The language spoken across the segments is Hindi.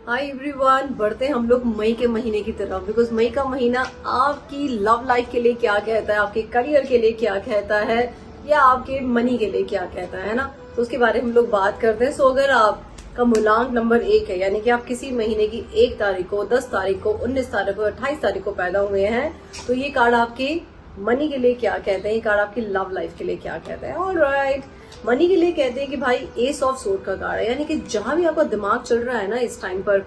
हाय एवरीवन, बढ़ते हैं हम लोग मई के महीने की तरफ। बिकॉज मई का महीना आपकी लव लाइफ के लिए क्या कहता है, आपके करियर के लिए क्या कहता है, या आपके मनी के लिए क्या कहता है ना, तो उसके बारे में हम लोग बात करते हैं। सो अगर आपका मूलांक नंबर 1 है, यानी कि आप किसी महीने की 1 तारीख को, 10 तारीख को, 19 तारीख को, 28 तारीख को पैदा हुए हैं, तो ये कार्ड आपके मनी के लिए क्या कहते हैं, ये कार्ड आपकी लव लाइफ के लिए क्या कहते हैं। ऑलराइट, मनी के लिए कहते हैं कि भाई एस ऑफ सोर्ड का कार्ड है, यानी कि जहां भी आपका दिमाग चल रहा है ना इस टाइम पर,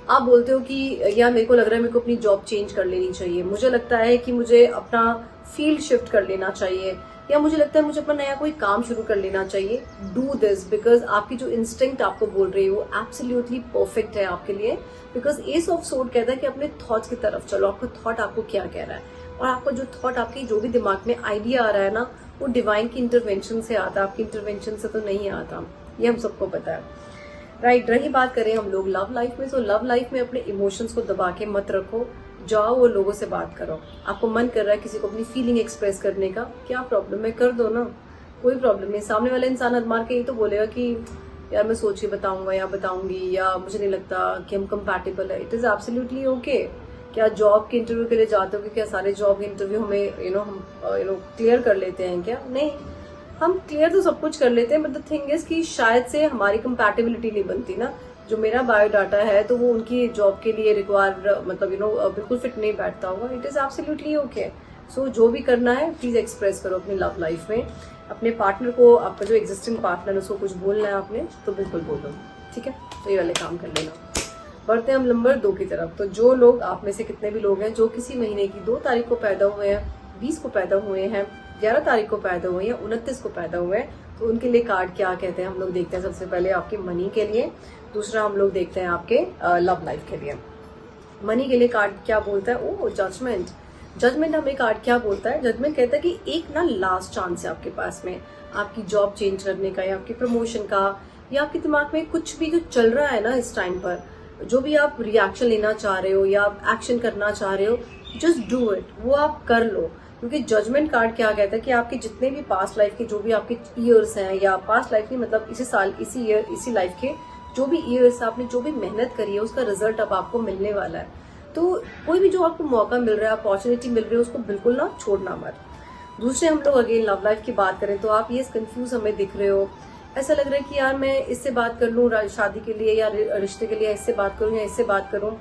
आप बोलते हो कि यार मेरे को लग रहा है मेरे को अपनी जॉब चेंज कर लेनी चाहिए, मुझे लगता है कि मुझे अपना फील्ड शिफ्ट कर लेना चाहिए, या मुझे लगता है मुझे अपना नया कोई काम शुरू कर लेना चाहिए। डू दिस, बिकॉज आपकी जो इंस्टिंक्ट आपको बोल रही है वो एब्सोल्युटली परफेक्ट है आपके लिए। बिकॉज एस ऑफ सोर्ड कहता है कि अपने थॉट्स की तरफ चलो, आपका थॉट आपको क्या कह रहा है, और आपका जो थॉट, आपकी जो भी दिमाग में आइडिया आ रहा है ना, वो डिवाइन की इंटरवेंशन से आता है, आपकी इंटरवेंशन से तो नहीं आता, ये हम सबको पता है। राइट, रही बात करें हम लोग लव लाइफ में, तो लव लाइफ में अपने इमोशंस को दबा के मत रखो, जाओ वो लोगों से बात करो। आपको मन कर रहा है किसी को अपनी फीलिंग एक्सप्रेस करने का, क्या प्रॉब्लम है, कर दो ना, कोई प्रॉब्लम नहीं। सामने वाला इंसान हद मार के ये तो बोलेगा कि यार मैं सोच के बताऊंगा या बताऊंगी, या मुझे नहीं लगता कि हम कंपैटिबल है। It is absolutely okay. क्या जॉब के इंटरव्यू के लिए जाते हो कि क्या सारे जॉब के इंटरव्यू हमें हम क्लियर कर लेते हैं क्या? नहीं, हम क्लियर तो सब कुछ कर लेते हैं, बट द थिंग इज कि शायद से हमारी कंपैटिबिलिटी नहीं बनती ना। जो मेरा बायोडाटा है तो वो उनकी जॉब के लिए रिक्वायर मतलब बिल्कुल फिट नहीं बैठता होगा। It is absolutely okay. So जो भी करना है प्लीज एक्सप्रेस करो अपनी लव लाइफ में। अपने पार्टनर को, आपका जो एग्जिस्टिंग पार्टनर है उसको कुछ बोलना है आपने तो बिल्कुल बोलो, ठीक है? तो ये वाले काम कर लेना। बढ़ते हैं हम नंबर 2 की तरफ। तो जो लोग, आप में से कितने भी लोग हैं जो किसी महीने की 2 तारीख को पैदा हुए हैं, 20 को पैदा हुए हैं, 11 तारीख को पैदा हुए हैं, 29 को पैदा हुए हैं, तो उनके लिए कार्ड क्या कहते हैं हम लोग देखते हैं। सबसे पहले आपके मनी के लिए, दूसरा हम लोग देखते हैं आपके लव लाइफ के लिए। मनी के लिए कार्ड क्या बोलता है? ओ, जजमेंट। जजमेंट हमें कार्ड क्या बोलता है? जजमेंट कहता है कि एक ना लास्ट चांस है आपके पास में, आपकी जॉब चेंज करने का, या आपकी प्रमोशन का, या आपके दिमाग में कुछ भी जो चल रहा है ना इस टाइम पर, जो भी आप रिएक्शन लेना चाह रहे हो या आप एक्शन करना चाह रहे हो, जस्ट डू इट, वो आप कर लो। क्योंकि जजमेंट कार्ड क्या कहता है कि आपके जितने भी पास्ट लाइफ के जो भी आपके ईयर्स हैं, या पास्ट लाइफ के मतलब इसी साल, इसी ईयर, इसी लाइफ के जो भी ईयर्स आपने जो भी मेहनत करी है उसका रिजल्ट अब आपको मिलने वाला है। तो कोई भी जो आपको मौका मिल रहा है, अपॉर्चुनिटी मिल रही है, उसको बिल्कुल ना छोड़ना मत। दूसरे हम लोग अगेन लव लाइफ की बात करें तो आप ये कंफ्यूज हमें दिख रहे हो, ऐसा लग रहा है कि यार मैं इससे बात कर लूँ शादी के लिए या रिश्ते के लिए, इससे बात करूँ या इससे बात करूँ,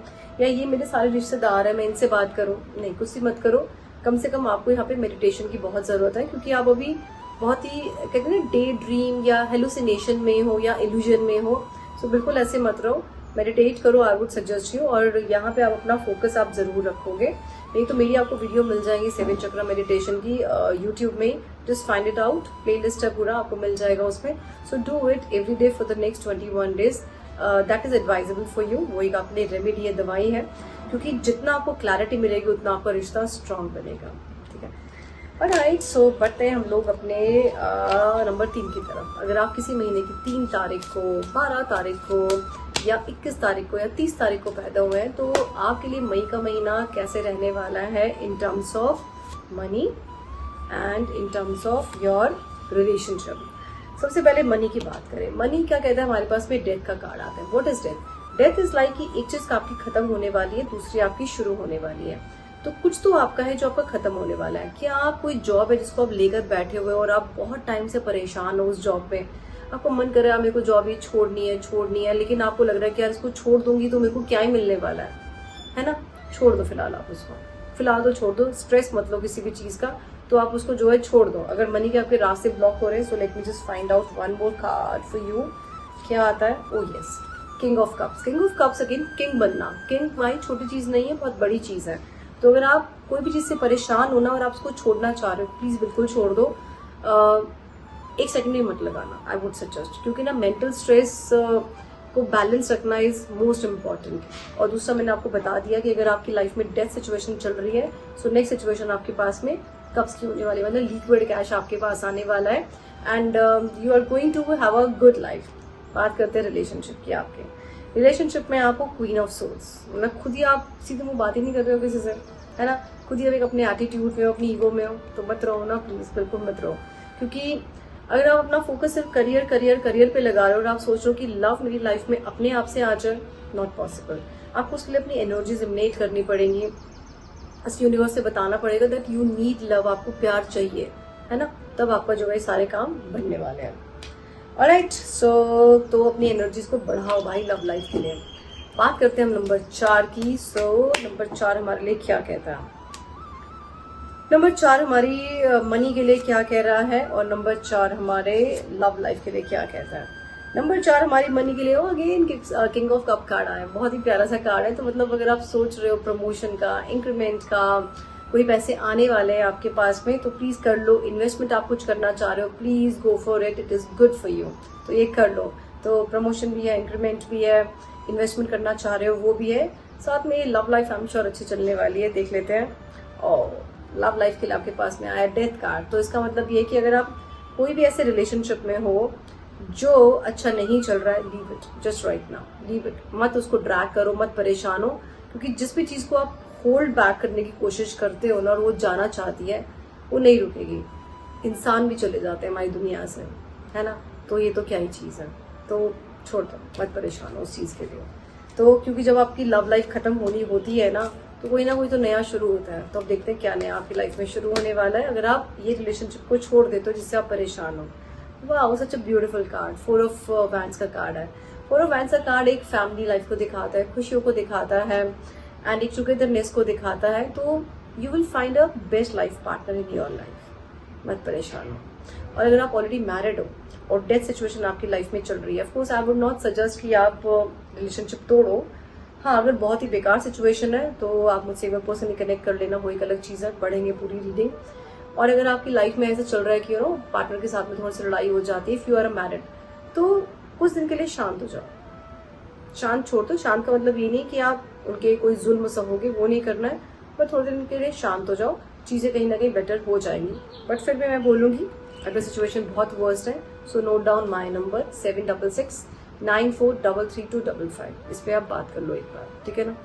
या ये मेरे सारे रिश्तेदार हैं मैं इनसे बात करूँ। नहीं, कुछ भी मत करो। कम से कम आपको यहाँ पे मेडिटेशन की बहुत जरूरत है, क्योंकि आप अभी बहुत ही कहते हैं ना डे ड्रीम या हेलुसिनेशन में हो या इल्यूजन में हो। सो बिल्कुल ऐसे मत रहो, मेडिटेट करो, आई वुड सजेस्ट यू। और यहाँ पे आप अपना फोकस आप जरूर रखोगे। नहीं तो मेरी आपको वीडियो मिल जाएगी 7 चक्र मेडिटेशन की यूट्यूब में, just find it out, playlist है पूरा, आपको मिल जाएगा उसमें। So do it every day for the next 21 days, that is advisable for you. वो एक अपने रेमेडी है, दवाई है, क्योंकि जितना आपको क्लैरिटी मिलेगी उतना आपका रिश्ता स्ट्रांग बनेगा, ठीक है? ऑलराइट, सो बढ़ते हैं हम लोग अपने नंबर 3 की तरफ। अगर आप किसी महीने की 3 तारीख को, 12 तारीख को, या 21 तारीख को, या 30 तारीख को पैदा हुए हैं, तो आपके लिए मई का महीना कैसे रहने वाला है in terms of money and in terms of your relationship. सबसे पहले मनी की बात करें। मनी क्या कहता है? हमारे पास में डेथ का कार्ड आता है। What is death? Death is like कि एक चीज आपकी खत्म होने वाली है, दूसरी आपकी शुरू होने वाली है। तो कुछ तो आपका है जो आपका खत्म होने वाला है। क्या आप कोई जॉब है जिसको आप लेकर बैठे हुए हो और आप बहुत टाइम से परेशान हो उस जॉब में, आपको मन कर रहा है मेरे को जॉब ही छोड़नी है, लेकिन आपको लग रहा है कि यार इसको छोड़ दूंगी तो मेरे को क्या ही मिलने वाला है ना? छोड़ दो फिलहाल, आप उसको फिलहाल तो छोड़ दो, स्ट्रेस मत लो किसी भी चीज का, तो आप उसको जो है छोड़ दो। अगर मनी के आपके रास्ते ब्लॉक हो रहे हैं, so let me just find out one more card for you. क्या आता है? ओ yes, king of cups. King of cups again, king बनना। किंग भाई छोटी चीज नहीं है, बहुत बड़ी चीज है। तो अगर आप कोई भी चीज से परेशान हो ना और आप उसको छोड़ना चाह रहे हो, प्लीज बिल्कुल छोड़ दो। 1 सेकंड भी मत लगाना, आई वुड सजेस्ट, क्योंकि ना मेंटल स्ट्रेस को बैलेंस रखना इज मोस्ट इम्पॉर्टेंट। और दूसरा मैंने आपको बता दिया कि अगर आपकी लाइफ में डेथ सिचुएशन चल रही है, सो नेक्स्ट सिचुएशन आपके पास में कप्स की होने वाली, मतलब लिक्विड कैश आपके पास आने वाला है, and you are going to have a good life. बात करते हैं रिलेशनशिप की। आपके रिलेशनशिप में आपको क्वीन ऑफ सोल्स, मतलब खुद ही आप सीधे मुंह बात ही नहीं कर रहे हो किसी से, है ना? खुद ही एक अपने एटीट्यूड में हो, अपनी ईगो में हो, तो मत रहो ना प्लीज, बिल्कुल मत रहो। क्योंकि अगर आप अपना फोकस सिर्फ करियर पे लगा रहे हो और आप सोच रहे हो कि लव मेरी लाइफ में अपने आप से आ जाए, नॉट पॉसिबल। आपको उसके लिए अपनी एनर्जीज इमिनेट करनी पड़ेंगी, इस यूनिवर्स से बताना पड़ेगा दैट यू नीड लव, आपको प्यार चाहिए, है ना, तब आपका जो है सारे काम बनने वाले हैं। ऑलराइट, सो तो अपनी एनर्जीज को बढ़ाओ भाई लव लाइफ के लिए। बात करते हैं हम नंबर 4 की। सो नंबर 4 हमारे लिए क्या कहता है? नंबर 4 हमारी मनी के लिए क्या कह रहा है, और नंबर 4 हमारे लव लाइफ के लिए क्या कहता है? नंबर 4 हमारी मनी के लिए again king of cup card आया, बहुत ही प्यारा सा कार्ड है। तो मतलब अगर आप सोच रहे हो प्रमोशन का, इंक्रीमेंट का, कोई पैसे आने वाले हैं आपके पास में, तो प्लीज कर लो। इन्वेस्टमेंट आप कुछ करना चाह रहे हो, please go for it, it is good for you, तो ये कर लो। तो प्रमोशन भी है, इंक्रीमेंट भी है, इन्वेस्टमेंट करना चाह रहे हो वो भी है, साथ में love life I am sure अच्छी चलने वाली है। देख लेते हैं। और लव लाइफ के लिए आपके पास में आया डेथ कार्ड, तो इसका मतलब ये कि अगर आप कोई भी ऐसे रिलेशनशिप में हो जो अच्छा नहीं चल रहा है, leave it just right now, leave it, मत उसको ड्रैग करो, मत परेशान हो, क्योंकि जिस भी चीज को आप होल्ड बैक करने की कोशिश करते हो ना और वो जाना चाहती है, वो नहीं रुकेगी। इंसान भी चले जाते हैं हमारी दुनिया से, है ना, तो ये तो क्या ही चीज है, तो छोड़ दो, मत परेशान हो उस चीज के लिए। तो क्योंकि जब आपकी लव लाइफ खत्म होनी होती है ना, तो कोई ना कोई तो नया शुरू होता है। तो अब देखते हैं क्या नया आपकी लाइफ में शुरू होने वाला है अगर आप ये रिलेशनशिप को छोड़ देते हो जिससे आप परेशान हो। वाह, such a beautiful card, 4 of wands का कार्ड है। 4 ऑफ वैंड्स का कार्ड एक फैमिली लाइफ को दिखाता है, खुशियों को दिखाता है, एंड एक टुगेदरनेस को दिखाता है। तो you will find a best life partner in your life, मत परेशान हो। और अगर आप ऑलरेडी मैरिड हो और डेथ सिचुएशन आपकी लाइफ में चल रही है, of course I would not suggest कि आप रिलेशनशिप तोड़ो। हाँ, अगर बहुत ही बेकार सिचुएशन है तो आप मुझसे एक बार पर्सनली कनेक्ट कर लेना, वो एक अलग चीज़ है, पढ़ेंगे पूरी रीडिंग। और अगर आपकी लाइफ में ऐसा चल रहा है कि पार्टनर के साथ में थोड़ी सी लड़ाई हो जाती है, इफ यू आर मैरिड, तो कुछ दिन के लिए शांत हो जाओ। शांत छोड़ दो। शांत का मतलब ये नहीं कि आप उनके कोई जुल्म सहोगे, वो नहीं करना है, पर थोड़े दिन के लिए शांत हो जाओ, चीज़ें कहीं ना कहीं बेटर हो जाएंगी। बट फिर भी मैं बोलूँगी अगर सिचुएशन बहुत वर्स्ट है, so note down my number 7669433255, इस पर आप बात कर लो एक बार, ठीक है ना।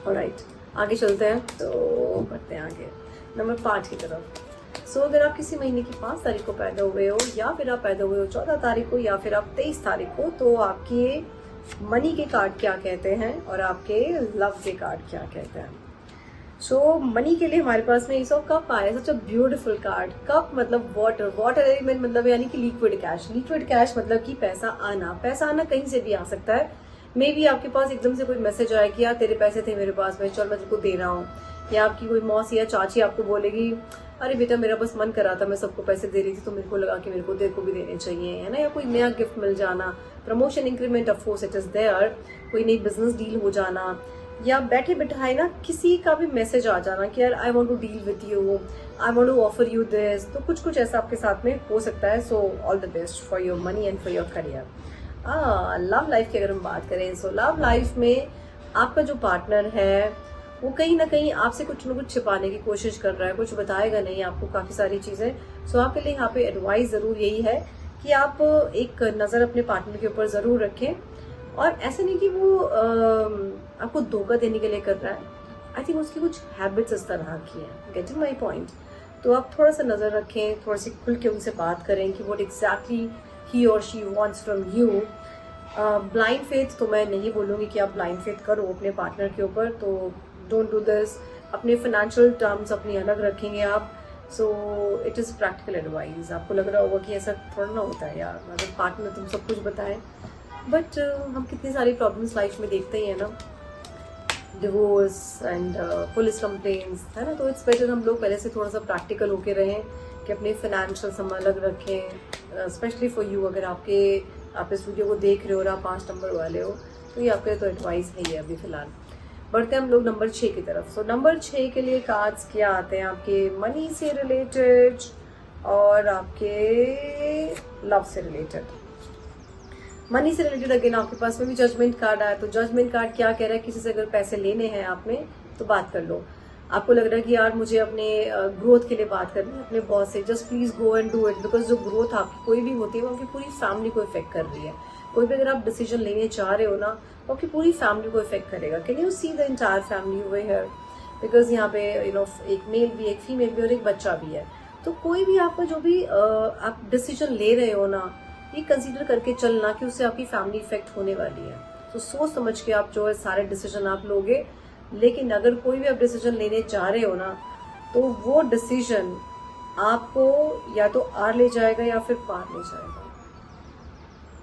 ऑलराइट, आगे चलते हैं, तो बढ़ते हैं आगे नंबर 5 की तरफ। सो अगर आप किसी महीने की 5 तारीख को पैदा हुए हो, या फिर आप पैदा हुए हो 14 तारीख को, या फिर आप 23 तारीख को, तो आपके मनी के कार्ड क्या कहते हैं और आपके लव के कार्ड क्या कहते हैं? सो मनी के लिए हमारे पास में एस ऑफ कप आया, सच अ ब्यूटीफुल कार्ड। कप मतलब वाटर, वाटर एलिमेंट मतलब यानी कि लिक्विड कैश। लिक्विड कैश मतलब कि पैसा आना। पैसा आना कहीं से भी आ सकता है। मे बी आपके पास एकदम से कोई मैसेज आया कि यार तेरे पैसे थे मेरे पास में, चल मैं तुमको दे रहा हूँ। या आपकी कोई मौसी या चाची आपको बोलेगी अरे बेटा मेरा बस मन करा था, मैं सबको पैसे दे रही थी तो मेरे को लगा कि मेरे को तेरे को भी देने चाहिए, है ना। या कोई नया गिफ्ट मिल जाना, promotion, increment, of course it is there, कोई नई बिजनेस डील हो जाना, या बैठे बिठाए ना किसी का भी मैसेज आ जाना कि यार I want to deal with you, I want to offer you this, तो कुछ कुछ ऐसा आपके साथ में हो सकता है। So all the best for your money and for your career. Love life की अगर हम बात करें, सो लव लाइफ में आपका जो पार्टनर है वो कहीं ना कहीं आपसे कुछ न कुछ छिपाने की कोशिश कर रहा है, कुछ बताएगा नहीं आपको काफी सारी चीजें। सो आपके लिए यहाँ पे एडवाइस जरूर यही है कि आप एक नजर अपने पार्टनर के ऊपर जरूर रखें, और ऐसे नहीं कि वो आपको धोखा देने के लिए कर रहा है। आई थिंक उसकी कुछ हैबिट्स इस तरह की हैं, गेटिंग माई पॉइंट। तो आप थोड़ा सा नजर रखें, थोड़ा सी खुल के उनसे बात करें कि व्हाट एग्जैक्टली ही और she wants from you. Blind faith तो मैं नहीं बोलूँगी कि आप ब्लाइंड फेथ करो अपने पार्टनर के ऊपर, तो डोंट डू दिस। अपने फाइनेंशियल टर्म्स अपनी अलग रखेंगे आप। So it is practical advice. आपको लग रहा होगा कि ऐसा थोड़ा ना होता है यार, अगर पार्टनर तुम सब कुछ बताएं, बट हम कितनी सारी प्रॉब्लम्स लाइफ में देखते ही है ना, डिवोर्स एंड पुलिस कंप्लेंट्स, है ना। तो इट्स बेटर हम लोग पहले से थोड़ा सा प्रैक्टिकल होके रहें कि अपने फाइनेंशियल हम अलग रखें। स्पेशली फॉर यू, अगर आप इस वीडियो को देख रहे हो और आप 5 नंबर वाले हो, तो ये आपके तो एडवाइस नहीं है अभी फिलहाल। बढ़ते हैं हम लोग नंबर 6 की तरफ। सो नंबर 6 के लिए कार्ड्स क्या आते हैं आपके मनी से रिलेटेड और आपके लव से रिलेटेड। मनी से रिलेटेड अगेन आपके पास में भी जजमेंट कार्ड आया। तो जजमेंट कार्ड क्या कह रहा है, किसी से अगर पैसे लेने हैं आपने तो बात कर लो। आपको लग रहा है कि यार मुझे अपने ग्रोथ के लिए बात करनी है अपने बॉस से, just please go and do it, because जो ग्रोथ आपकी कोई भी होती है वो आपकी पूरी फैमिली को इफेक्ट कर रही है। कोई भी अगर आप डिसीजन लेने चाह रहे हो ना, वो आपकी पूरी फैमिली को इफेक्ट करेगा। Can you see the entire family over here, because यहाँ पे एक मेल भी, एक फीमेल भी और एक बच्चा भी है। तो कोई भी आपका जो भी आप डिसीजन ले रहे हो ना, ये कंसीडर करके चलना कि उससे आपकी फैमिली इफेक्ट होने वाली है। तो सोच समझ के आप जो है सारे डिसीजन आप लोगे। लेकिन अगर कोई भी आप डिसीजन लेने जा रहे हो ना, तो वो डिसीजन आपको या तो आर ले जाएगा या फिर पार ले जाएगा।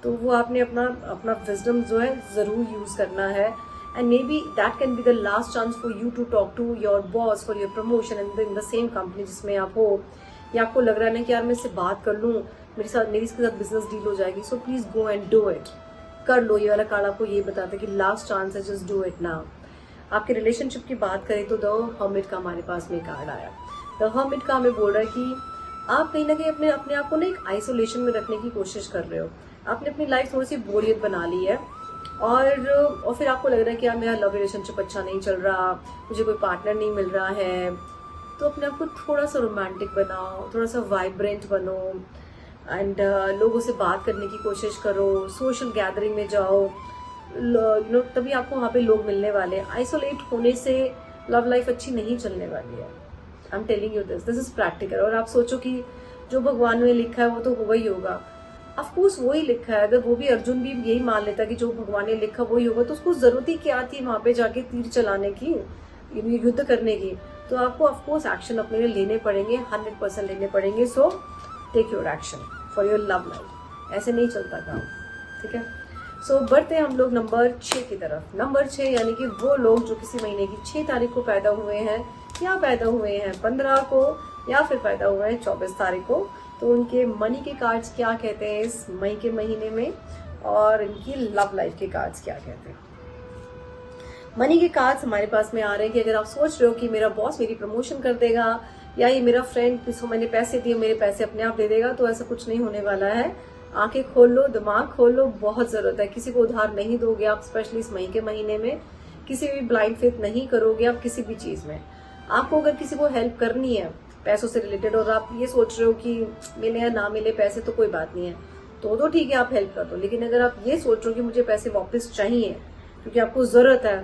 तो वो आपने अपना अपना विजडम जो है जरूर यूज करना है। And maybe that can be the last chance for you to talk to your boss for your promotion in the same company जिसमें आप हो, या आपको लग रहा है ना कि यार मैं इससे बात कर लूँ, मेरी इसके साथ बिजनेस डील हो जाएगी। So please go and do it, कर लो। ये वाला कार्ड आपको ये बताता है कि लास्ट चांस है, जस्ट डू इट नाउ। आपके रिलेशनशिप की बात करें तो द हर्मिट का हमारे पास में कार्ड आया। द हर्मिट का हमें बोल रहा है कि आप कहीं ना कहीं अपने आप को ना एक आइसोलेशन में रखने की कोशिश कर रहे हो। आपने अपनी लाइफ थोड़ी सी बोरियत बना ली है और फिर आपको लग रहा है कि यार मेरा लव रिलेशनशिप अच्छा नहीं चल रहा, मुझे कोई पार्टनर नहीं मिल रहा है। तो अपने आप को थोड़ा सा रोमांटिक बनाओ, थोड़ा सा वाइब्रेंट बनो एंड लोगों से बात करने की कोशिश करो, सोशल गैदरिंग में जाओ, तभी आपको वहाँ पे लोग मिलने वाले हैं। आइसोलेट होने से लव लाइफ अच्छी नहीं चलने वाली है। I am telling you this is practical. और आप सोचो कि जो भगवान ने लिखा है वो तो होगा ही होगा। ऑफकोर्स वही लिखा है। अगर वो भी अर्जुन भी यही मान लेता कि जो भगवान ने लिखा वही होगा, तो उसको जरूरत ही क्या थी वहां पे जाके तीर चलाने की, युद्ध करने की। तो आपको ऑफकोर्स एक्शन अपने लिए लेने पड़ेंगे, 100% लेने पड़ेंगे। So take your action for your love life. ऐसे नहीं चलता काम, ठीक है। सो बढ़ते हैं हम लोग नंबर 6 की तरफ। नंबर 6 यानी कि वो लोग जो किसी महीने की 6 तारीख को पैदा हुए हैं, या पैदा हुए हैं 15 को, या फिर पैदा हुए हैं 24 तारीख को। तो उनके मनी के कार्ड्स क्या कहते हैं इस मई के महीने में, और इनकी लव लाइफ के कार्ड्स क्या कहते हैं। मनी के कार्ड्स हमारे पास में आ रहे हैं कि अगर आप सोच रहे हो कि मेरा बॉस मेरी प्रमोशन कर देगा, या ये मेरा फ्रेंड जिसको मैंने पैसे दिए मेरे पैसे अपने आप दे देगा, तो ऐसा कुछ नहीं होने वाला है। आंखें खोल लो, दिमाग खोल लो, बहुत जरूरत है। किसी को उधार नहीं दोगे आप, स्पेशली इस मई के महीने में। किसी भी ब्लाइंड फेथ नहीं करोगे आप किसी भी चीज में। आपको अगर किसी को हेल्प करनी है पैसों से रिलेटेड, और आप ये सोच रहे हो कि मिले या ना मिले पैसे तो कोई बात नहीं है, तो ठीक है आप हेल्प कर दो। लेकिन अगर आप ये सोच रहे हो कि मुझे पैसे वापस चाहिए क्योंकि आपको जरूरत है,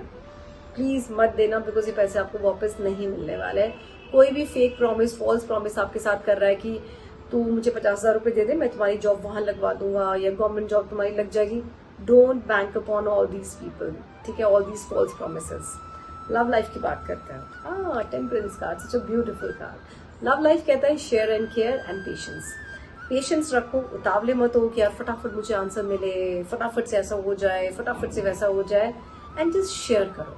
प्लीज मत देना, बिकॉज ये पैसे आपको वापस नहीं मिलने वाले। कोई भी फेक प्रॉमिस, फॉल्स प्रॉमिस आपके साथ कर रहा है कि तू मुझे 50,000 रुपए दे दे, मैं तुम्हारी जॉब वहां लगवा दूंगा, या गवर्नमेंट जॉब तुम्हारी लग जाएगी। Don't bank upon all these people, ठीक है, all these false promises. Love life की बात करते हैं। Temperance card, such a beautiful card. Love life कहता है share and care and patience. Patience रखो, उतावले मत हो कि यार फटाफट मुझे आंसर मिले, फटाफट से ऐसा हो जाए, फटाफट से वैसा हो जाए। एंड जस्ट शेयर करो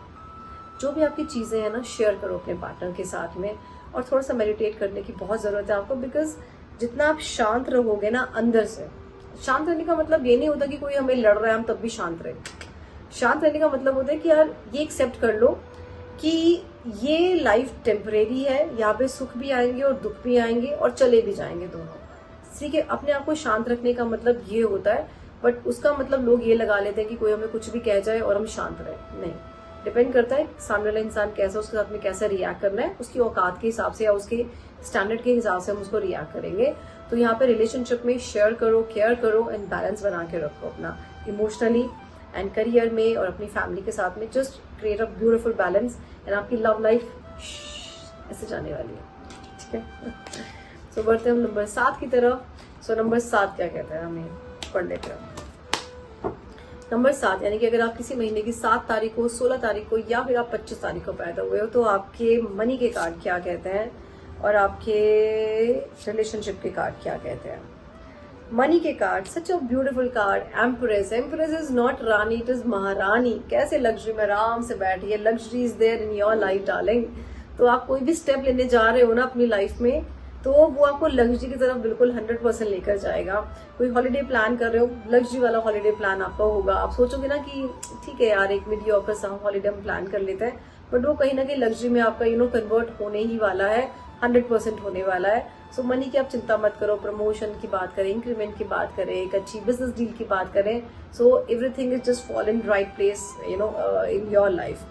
जो भी आपकी चीजें हैं ना, शेयर करो अपने पार्टनर के साथ में। और थोड़ा सा मेडिटेट करने की बहुत जरूरत है आपको, बिकॉज जितना आप शांत रहोगे ना अंदर से, शांत रहने का मतलब ये नहीं होता कि कोई हमें लड़ रहा है हम तब भी शांत रहे। शांत रहने का मतलब होता है कि यार ये एक्सेप्ट कर लो कि ये लाइफ टेम्परेरी है, यहाँ पे सुख भी आएंगे और दुख भी आएंगे और चले भी जाएंगे दोनों। ठीक है, अपने आप को शांत रखने का मतलब ये होता है। बट उसका मतलब लोग ये लगा लेते हैं कि कोई हमें कुछ भी कह जाए और हम शांत रहे। नहीं, डिपेंड करता है सामने वाला इंसान कैसा, उसके साथ में कैसा रिएक्ट करना है, उसकी औकात के हिसाब से या उसके स्टैंडर्ड के हिसाब से हम उसको रिएक्ट करेंगे। तो यहाँ पे रिलेशनशिप में शेयर करो, केयर करो एंड बैलेंस बना के रखो अपना इमोशनली एंड करियर में और अपनी फैमिली के साथ में। Just create a beautiful balance and आपकी लव लाइफ ऐसे जाने वाली है। ठीक है, सो बढ़ते हैं हम नंबर 7 की तरफ। सो नंबर 7 क्या कहता है, हमें पढ़ लेते हैं। नंबर 7 यानी कि अगर आप किसी महीने की 7 तारीख को, 16 तारीख को या फिर आप 25 तारीख को पैदा हुए हो, तो आपके मनी के कार्ड क्या कहते हैं और आपके रिलेशनशिप के कार्ड क्या कहते हैं। मनी के card, such a beautiful card, empress. Empress is not रानी, इट इज महारानी। कैसे लग्जरी में आराम से बैठी है, luxury is there in your life darling. तो आप कोई भी स्टेप लेने जा रहे हो ना अपनी लाइफ में, तो वो आपको लग्जरी की तरफ बिल्कुल 100% लेकर जाएगा। कोई हॉलीडे प्लान कर रहे हो, लग्जरी वाला हॉलीडे प्लान आपका होगा। आप सोचोगे ना कि ठीक है यार, एक मीडियोकर सा हॉलीडे हम प्लान कर लेते हैं, बट वो कहीं ना कहीं लग्जरी में आपका कन्वर्ट होने ही वाला है, 100% होने वाला है। सो मनी की आप चिंता मत करो। प्रमोशन की बात करें, इंक्रीमेंट की बात करें, एक अच्छी बिजनेस डील की बात करें, so everything is just fall in right place in your life.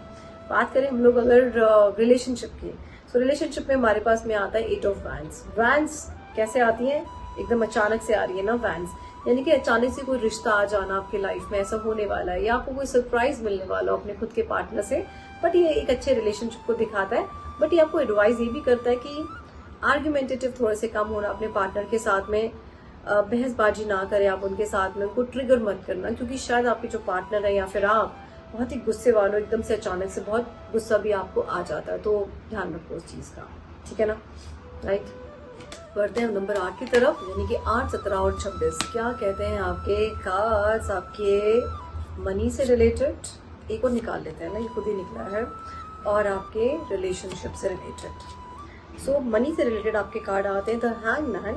बात करें हम लोग अगर रिलेशनशिप की, सो रिलेशनशिप में हमारे पास में आता है 8 ऑफ वैंड्स। वैंड्स कैसे आती हैं, एकदम अचानक से आ रही है ना वैंड्स, यानी कि अचानक से कोई रिश्ता आ जाना आपकी लाइफ में, ऐसा होने वाला है, या आपको कोई सरप्राइज मिलने वाला हो अपने खुद के पार्टनर से। बट ये एक अच्छे रिलेशनशिप को दिखाता है। बट ये आपको एडवाइस ये भी करता है कि आर्ग्यूमेंटेटिव थोड़े से कम होना अपने पार्टनर के साथ में। बहसबाजी ना करें आप उनके साथ में, उनको ट्रिगर मत करना, क्योंकि शायद आपके जो पार्टनर है या फिर आप बहुत ही गुस्से वालों, एकदम से अचानक से बहुत गुस्सा भी आपको आ जाता है, तो ध्यान रखो उस चीज़ का, ठीक है ना, राइट। बढ़ते हैं नंबर 8 की तरफ, यानी कि 8, 17 और 26। क्या कहते हैं आपके कार्ड्स आपके मनी से रिलेटेड। एक और निकाल लेते हैं ना, ये खुद ही निकला है, और आपके रिलेशनशिप से रिलेटेड। सो मनी से रिलेटेड आपके कार्ड आते हैं द हैंगमैन,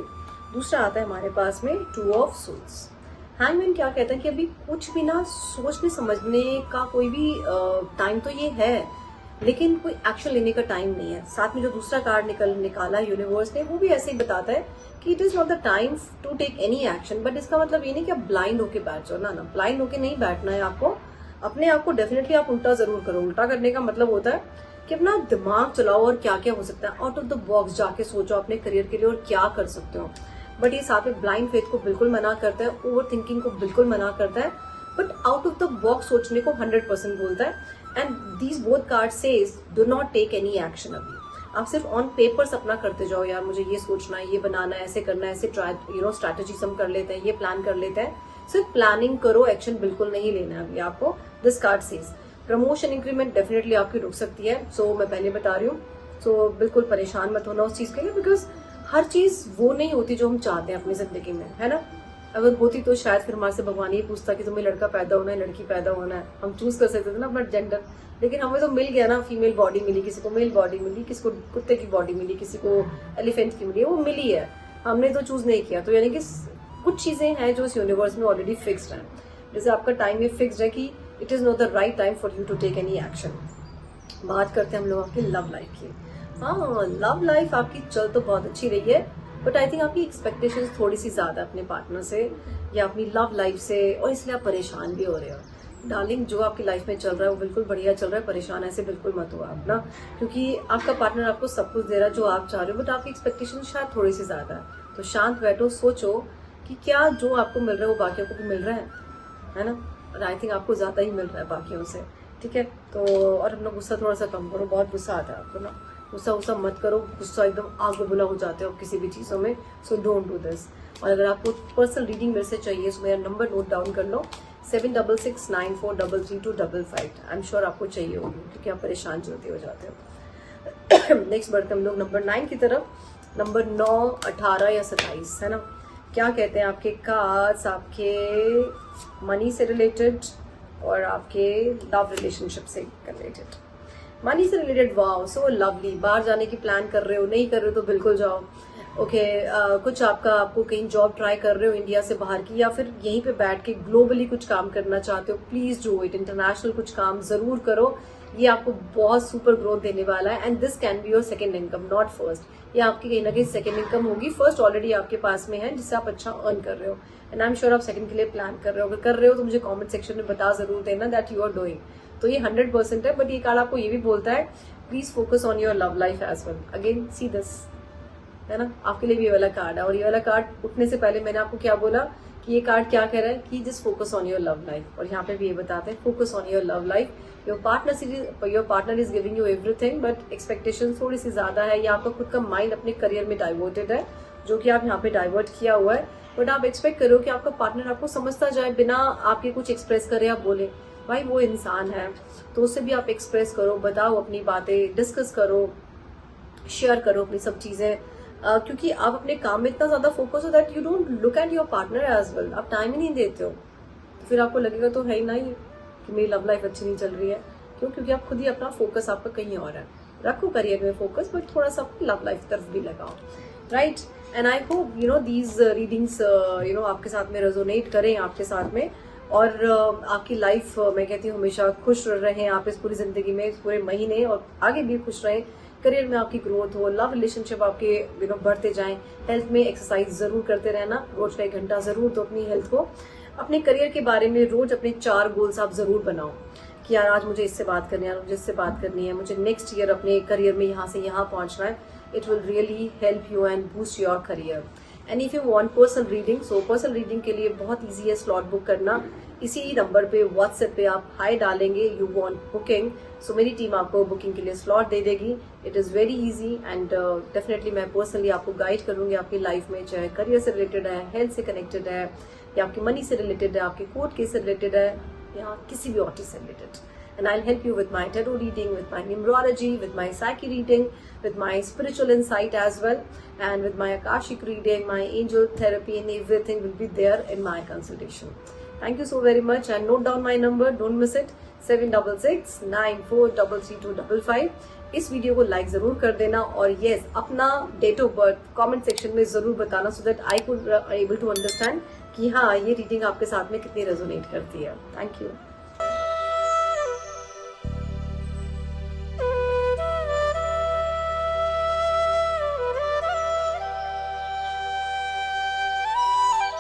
दूसरा आता है हमारे पास में 2 ऑफ सूट्स। हैंगमैन क्या कहता है कि अभी कुछ भी ना सोचने समझने का कोई भी टाइम तो ये है, लेकिन कोई एक्शन लेने का टाइम नहीं है। साथ में जो दूसरा कार्ड निकाला यूनिवर्स ने, वो भी ऐसे ही बताता है कि it is not the time to take any action, but इसका मतलब ये नहीं कि आप ब्लाइंड होके बैठ जाओ ना, ब्लाइंड होके नहीं बैठना है आपको। अपने आप को डेफिनेटली आप उल्टा जरूर करो। उल्टा करने का मतलब होता है कि अपना दिमाग चलाओ और क्या क्या हो सकता है, आउट ऑफ द बॉक्स जाके सोचो अपने करियर के लिए और क्या कर सकते हो। बट ये साथ में ब्लाइंड फेथ को बिल्कुल मना करता है, ओवर थिंकिंग को बिल्कुल मना करता है, but out of the box सोचने को 100% बोलता है। And these both card says do not take any action. अभी आप सिर्फ ऑन पेपर्स अपना करते जाओ, यार मुझे ये सोचना है, ये बनाना है, ऐसे करना है, ऐसे ट्राई स्ट्रैटेजीज हम कर लेते हैं, ये प्लान कर लेते हैं। सिर्फ प्लानिंग करो, एक्शन बिल्कुल नहीं लेना है अभी आपको। This card says promotion increment definitely आपकी रुक सकती है। सो मैं पहले बता रही हूँ, सो बिल्कुल परेशान मत होना उस चीज के लिए, बिकॉज हर चीज वो नहीं होती जो हम चाहते हैं अपनी जिंदगी में, है ना। अगर होती तो शायद फिर हमारे से भगवान ये पूछता कि तुम्हें लड़का पैदा होना है, लड़की पैदा होना है, हम चूज कर सकते थे ना अपना जेंडर। लेकिन हमें तो मिल गया ना, फीमेल बॉडी मिली, किसी को मेल बॉडी मिली, किसी को कुत्ते की बॉडी मिली, किसी को एलिफेंट की मिली, वो मिली है, हमने तो चूज नहीं किया। तो यानी कि कुछ चीजें हैं जो इस यूनिवर्स में ऑलरेडी फिक्स्ड हैं। जैसे आपका टाइम ये फिक्स्ड है कि it is not the right time for you to take any action. बात करते हैं हम लोग आपकी लव लाइफ की। हाँ, लव लाइफ आपकी चल तो बहुत अच्छी रही है, बट आई थिंक आपकी एक्सपेक्टेशंस थोड़ी सी ज्यादा अपने पार्टनर से या अपनी लव लाइफ से, और इसलिए आप परेशान भी हो रहे हो। डार्लिंग, जो आपकी लाइफ में चल रहा है वो बिल्कुल बढ़िया चल रहा है, परेशान ऐसे बिल्कुल मत हो आप ना, क्योंकि आपका पार्टनर आपको सब कुछ दे रहा है जो आप चाह रहे हो, बट आपकी एक्सपेक्टेशन शायद थोड़ी सी ज्यादा है। तो शांत बैठो, सोचो कि क्या जो आपको मिल रहा है वो बाकियों को भी मिल रहा है ना। और आई थिंक आपको ज्यादा ही मिल रहा है बाकियों से, ठीक है। तो और अपना गुस्सा थोड़ा सा कम करो, बहुत गुस्सा आता है आपको ना, गुस्सा मत करो, गुस्सा एकदम आग बबूला हो जाते हो किसी भी चीज़ों में। So don't do this. और अगर आपको पर्सनल रीडिंग मेरे से चाहिए तो मेरा नंबर नोट डाउन कर लो, 7669433255। आई एम श्योर आपको चाहिए होगी, क्योंकि आप परेशान जल्दी हो जाते हो। नेक्स्ट बढ़ते हम लोग नंबर 9 की तरफ। नंबर 9, 18 या 27, है ना। क्या कहते हैं आपके कार्ड्स आपके मनी से रिलेटेड और आपके लव रिलेशनशिप से रिलेटेड। मनी से रिलेटेड, वाओ सो लवली। बाहर जाने की प्लान कर रहे हो, नहीं कर रहे हो तो बिल्कुल जाओ। ओके, कुछ आपको कहीं जॉब ट्राई कर रहे हो इंडिया से बाहर की, या फिर यहीं पे बैठ के ग्लोबली कुछ काम करना चाहते हो, प्लीज डू इट। इंटरनेशनल कुछ काम जरूर करो, ये आपको बहुत सुपर ग्रोथ देने वाला है। And this can be your second income, not first. ये आपकी कहीं ना कहीं सेकंड इनकम होगी, फर्स्ट ऑलरेडी आपके पास में है जिससे आप अच्छा अर्न कर रहे हो। एंड आई एम श्योर आप सेकंड के लिए प्लान कर रहे हो। अगर कर रहे हो तो मुझे कमेंट सेक्शन में बता जरूर देना दैट यू आर डूइंग। तो ये 100% है, बट ये कार्ड आपको ये भी बोलता है please focus on your love life as well. Again see this, है ना, आपके लिए भी ये वाला कार्ड है। और ये वाला कार्ड उठने से पहले मैंने आपको क्या बोला कि ये कार्ड क्या कह रहा है कि just focus on your love life. और यहाँ पे भी ये बताते हैं focus on your love life. Your partner is giving you everything, but expectation थोड़ी सी ज्यादा है, या आपका खुद का माइंड अपने करियर में डाइवर्टेड है, जो कि आप यहाँ पे डाइवर्ट किया हुआ है। बट आप एक्सपेक्ट करो कि आपका पार्टनर आपको समझता जाए बिना आपके कुछ एक्सप्रेस करे। आप बोले भाई वो इंसान है, तो उससे भी आप एक्सप्रेस करो, बताओ अपनी बातें, डिस्कस करो, शेयर करो अपनी सब चीजें, क्योंकि आप अपने काम में इतना ज्यादा फोकस हो that you don't look at your partner as well. आप टाइम ही नहीं देते हो, तो फिर आपको लगेगा तो है ही नहीं कि मेरी लव लाइफ अच्छी नहीं चल रही है। क्यों? क्योंकि आप खुद ही अपना फोकस आपका कहीं और है। रखो करियर में फोकस, बट थोड़ा सा लव लाइफ तरफ भी लगाओ, right. And I hope these readings आपके साथ में रेजोनेट करें आपके साथ में, और आपकी लाइफ मैं कहती हूँ हमेशा खुश रहें आप इस पूरी जिंदगी में, इस पूरे महीने, और आगे भी खुश रहें। करियर में आपकी ग्रोथ हो, लव रिलेशनशिप आपके बढ़ते जाएं। हेल्थ में एक्सरसाइज जरूर करते रहना, रोज का 1 घंटा जरूर दो अपनी हेल्थ को। अपने करियर के बारे में रोज अपने 4 गोल्स आप जरूर बनाओ कि यार आज मुझे इससे बात करनी है, मुझे इससे बात करनी है, मुझे नेक्स्ट ईयर अपने करियर में यहाँ से यहाँ पहुंचना है। It will really help you and boost your career. And if you want personal reading, so personal reading के लिए बहुत ईजी है स्लॉट बुक करना। इसी नंबर पे व्हाट्सएप पे आप हाई डालेंगे यू वांट बुकिंग, सो मेरी टीम आपको बुकिंग के लिए स्लॉट दे देगी। It is very easy and definitely मैं पर्सनली आपको गाइड करूंगी आपकी लाइफ में, चाहे करियर से रिलेटेड है, हेल्थ से कनेक्टेड है, या आपकी मनी से रिलेटेड है, आपके कोर्ट केस से रिलेटेड है, या किसी भी और चीज से related. And I'll help you with my tarot reading, with my numerology, with my psyche reading, with my spiritual insight as well, and with my Akashic reading, my angel therapy, and everything will be there in my consultation. Thank you so very much, and note down my number, don't miss it, 7669433255। इस वीडियो को लाइक जरूर कर देना, और यस अपना date of birth comment section में जरूर बताना, so that I could able to understand कि हाँ ये रीडिंग आपके साथ में कितनी रेजोनेट करती है। Thank you.